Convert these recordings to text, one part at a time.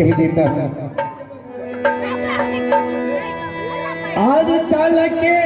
कह देता है आज चल के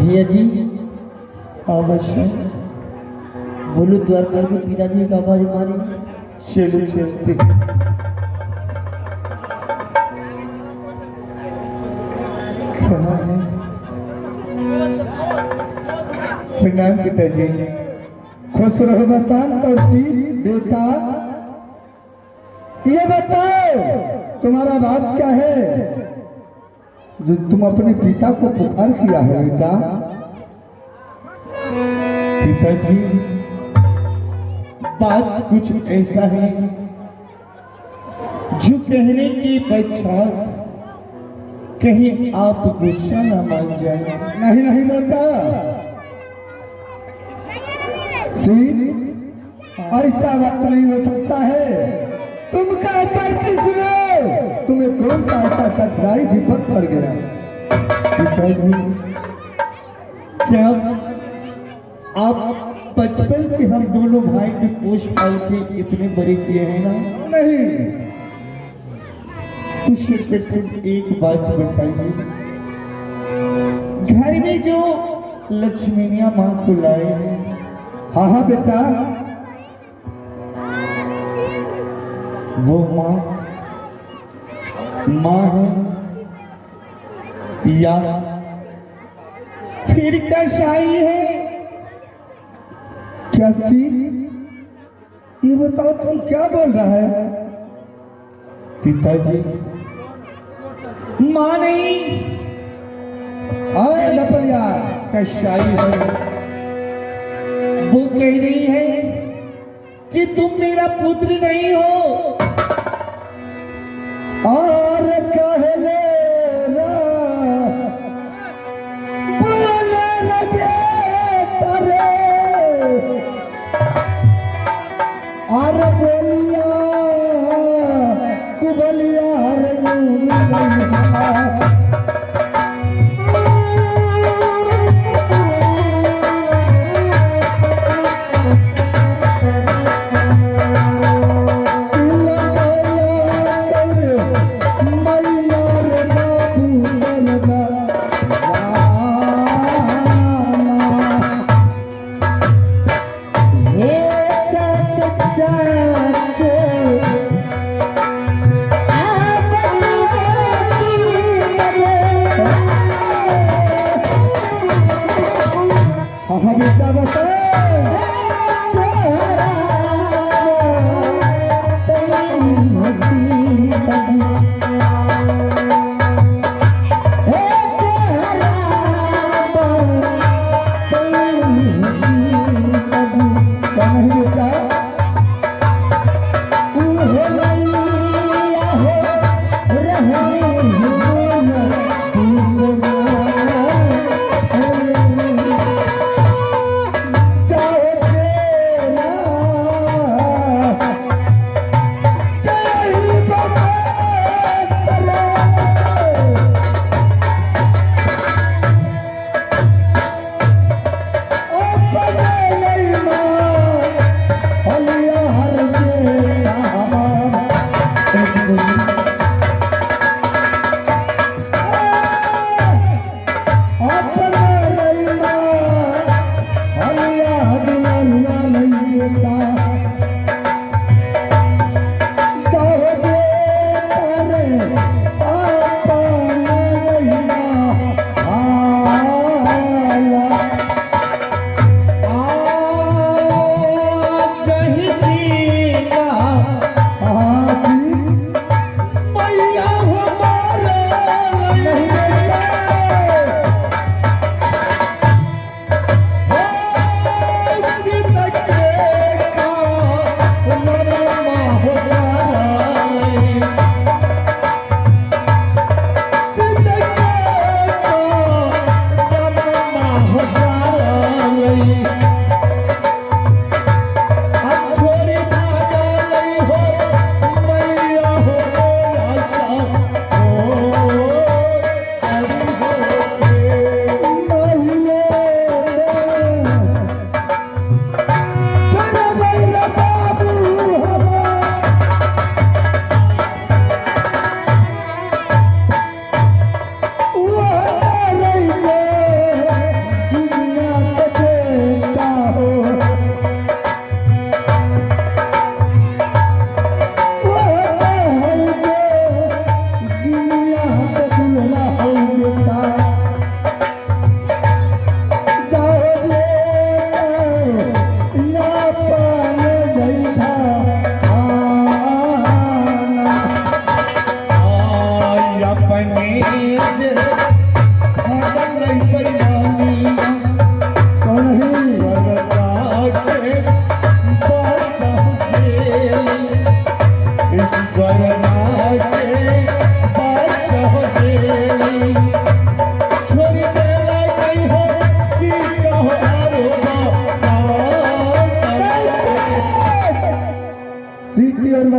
भैया जी अवश्य बोलो द्वारका में पिताजी का आवाज मारी चलो चलते प्रणाम पिताजी खुश रहो बसंत और शीत बेटा ये बताओ तुम्हारा बात क्या है जो तुम अपने पिता को पुकार किया है बेटा पिताजी बात कुछ ऐसा है जो कहने की पश्चात कहीं आप गुस्सा न मान जाए नहीं नहीं बेटा ऐसा वक्त नहीं हो सकता है तुम कहकर कि सुनो तुम्हें कौन सा ऐसा कठिनाई विपद पर गया पिताजी क्या आप बचपन से हम दोनों भाई के पोष पाल के इतने बड़े किए हैं ना नहीं तो सिर्फ एक बात बताइए घर में जो लक्ष्मीनिया माँ को लाए हैं हाँ हाँ बेटा वो माँ है या फिर कसाई है क्या ये बताओ तुम क्या बोल रहा है पिताजी माँ नहीं आए लपलिया कसाई है वो कह रही है कि तुम मेरा पुत्र नहीं हो और कह ले और बोलिया कुबलिया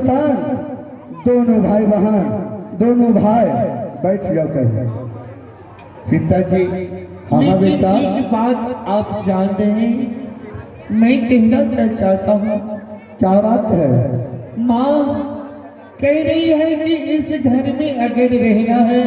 बसान, दोनों भाई बहन, दोनों भाई बैठ जाओ कहीं। पिताजी, हाँ लेकिन बेटा। एक बात आप जानते हैं, मैं कहना क्या चाहता हूँ। क्या बात है? माँ कह रही है कि इस घर में अगर रहना है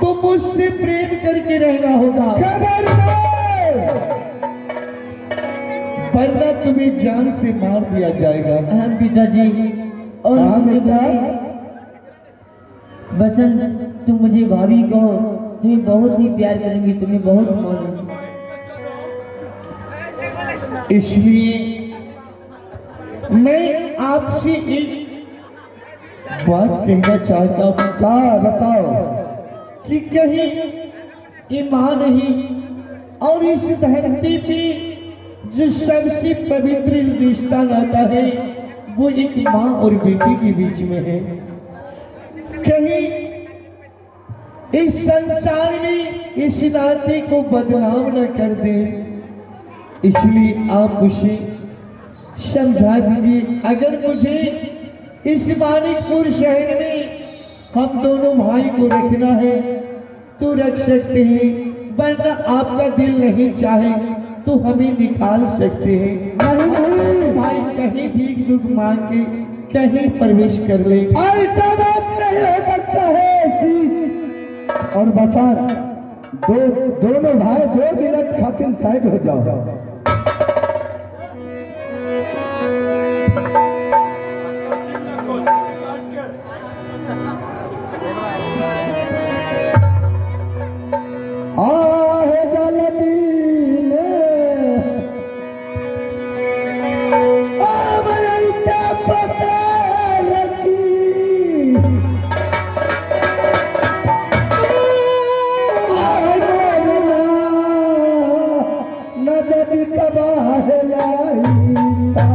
तो मुझसे प्रेम करके रहना होगा, खबर नहीं। वरना तुम्हें जान से मार दिया जाएगा। हाँ पिताजी। और हाँ मुझे बेटा। बसंत, तुम मुझे भाभी कहो, तुम्हें बहुत ही प्यार करूंगी, तुम्हें बहुत मानूंगी। इसलिए मैं आपसे एक बात कहना चाहता हूँ क्या बताओ? कि कहीं ईमान नहीं और इस धरती पे जो सबसे पवित्र रिश्ता नाता है वो एक माँ और बेटी के बीच में है। कहीं इस संसार में इस नाते को बदनाम न कर दे, इसलिए आप उसे समझा दीजिए। अगर मुझे इस मानिकपुर शहर में हम दोनों भाई को रखना है तो रख सकते हैं, वरना आपका दिल नहीं चाहे तो हमें निकाल सकते हैं। नहीं नहीं, भाई कहीं भीख दुख मांग के कहीं प्रवेश कर ले। ऐसा बात नहीं हो सकता है। सीत और बसान, दोनों भाई 2 मिनट खातिर साइड हो जाओ। आहे जल्दी में आवैता पता रखी, आए मोरना नजर कबाह लाईता।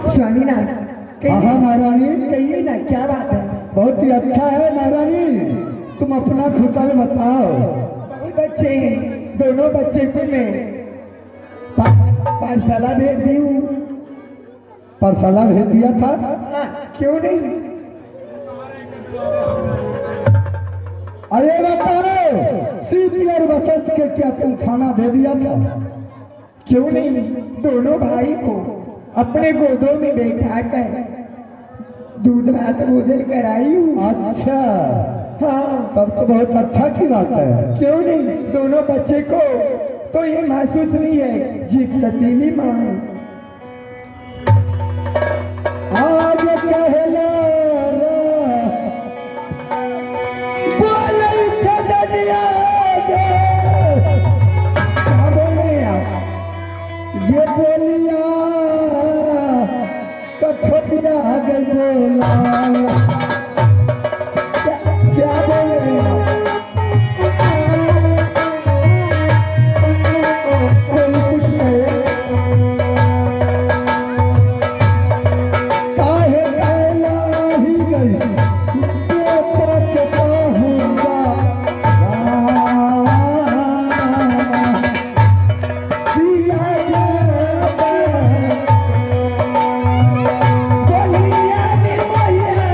स्वामीनाथ हाँ महारानी, कहिए ना, क्या बात है? बहुत ही अच्छा है महारानी। तुम अपना खुशहाल बताओ। बहुत अच्छे हैं दोनों बच्चे को मैं पाठशाला भेज दी हूँ। पाठशाला भेज दिया था? क्यों नहीं? अरे बताओ, सीती और बसंत के क्या तुम खाना दे दिया था? क्यों नहीं, दोनों भाई को अपने गोदों में बैठा कर दूध भात भोजन कराई हूँ। अच्छा, हाँ, तब तो बहुत अच्छा की बात है। क्यों नहीं, दोनों बच्चे को तो ये महसूस नहीं है जिस सतीली माँ है। आज कहला बोले छदनिया गे, क्या बोल रहे हैं आप? ये बोलिया कठोटिया गई बोला। क्या बोल रहे हैं आप? कोई कुछ नहीं। काहे कहला ही गई बेटा के कहूँगा दिया जाता बोलिया निर्मया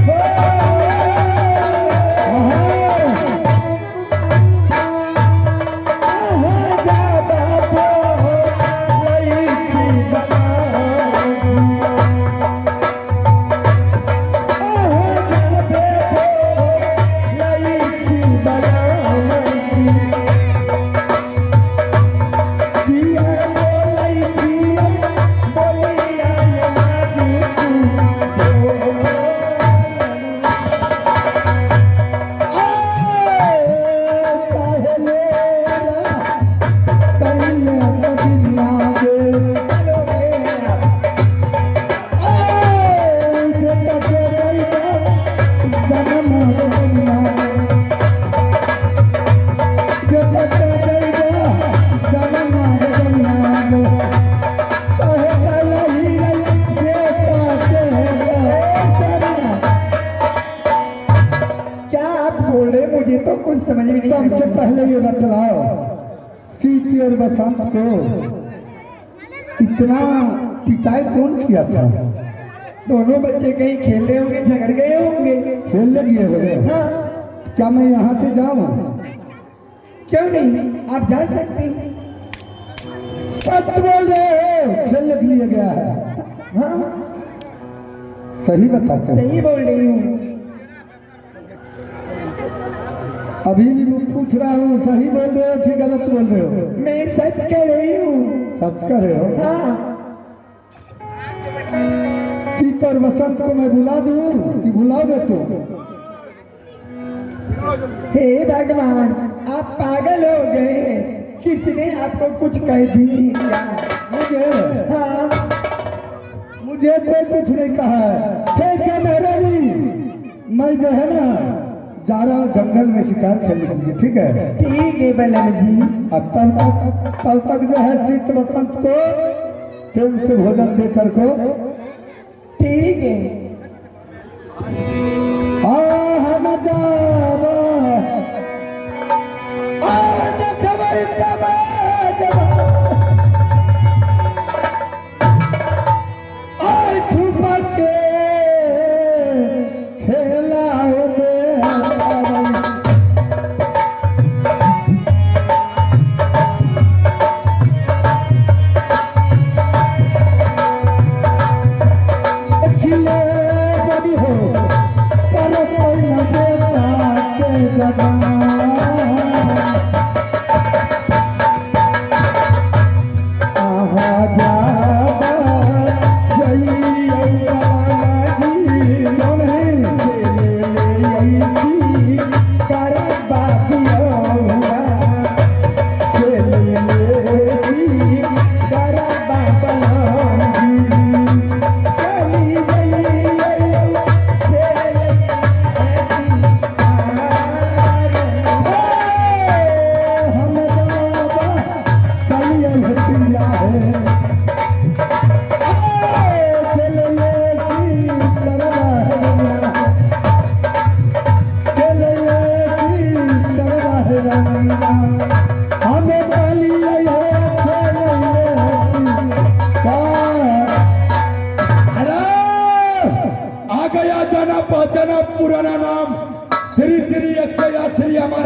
हो। कुछ समझ में नहीं आ सबसे रहा। पहले ये बतलाओ, सीती और बसंत को इतना पिटाई कौन किया था? दोनों बच्चे कहीं खेल रहे होंगे, झगड़ गए होंगे। खेलने गए होंगे। हाँ, क्या मैं यहाँ से जाऊँ? क्यों नहीं, आप जा सकते हैं। सच बोल रहे हो? खेलने के लिए गया है? हाँ, सही बताते हो? सही बोल रही हूँ। अभी भी मैं पूछ रहा हूँ, सही बोल रहे हो कि गलत बोल रहे हो? मैं सच कह रही हूँ। सच कर रहे हो? हाँ, सीता और बसंत को मैं बुला दूँ कि बुलाओगे तो? हे भगवान, आप पागल हो गए। किसने आपको कुछ कह दी क्या? मुझे हाँ, मुझे कोई कुछ नहीं कहा है। ठीक है मेरे लिए, मैं जो है ना जा रहा हूँ जंगल में शिकार खेलने के लिए, ठीक है? ठीक है बलम जी। अब तब तक जो है सीत बसंत को प्रेम से भोजन देकर को ठीक है। हम जाब देखबै समाजवा, छुप के खेलाओ दे खिले बड़ी हो पर कोई न देता के जगा। आहा जाबा जइया बालाजी कौन है? ले ऐसी कर बाबिया चले ऐसी कर बाबलाजी चली जइया चले ऐसी हम जाबा चलिए हटिया है आ गया जाना पहचाना पुराना नाम श्री श्री 108 श्री हमारे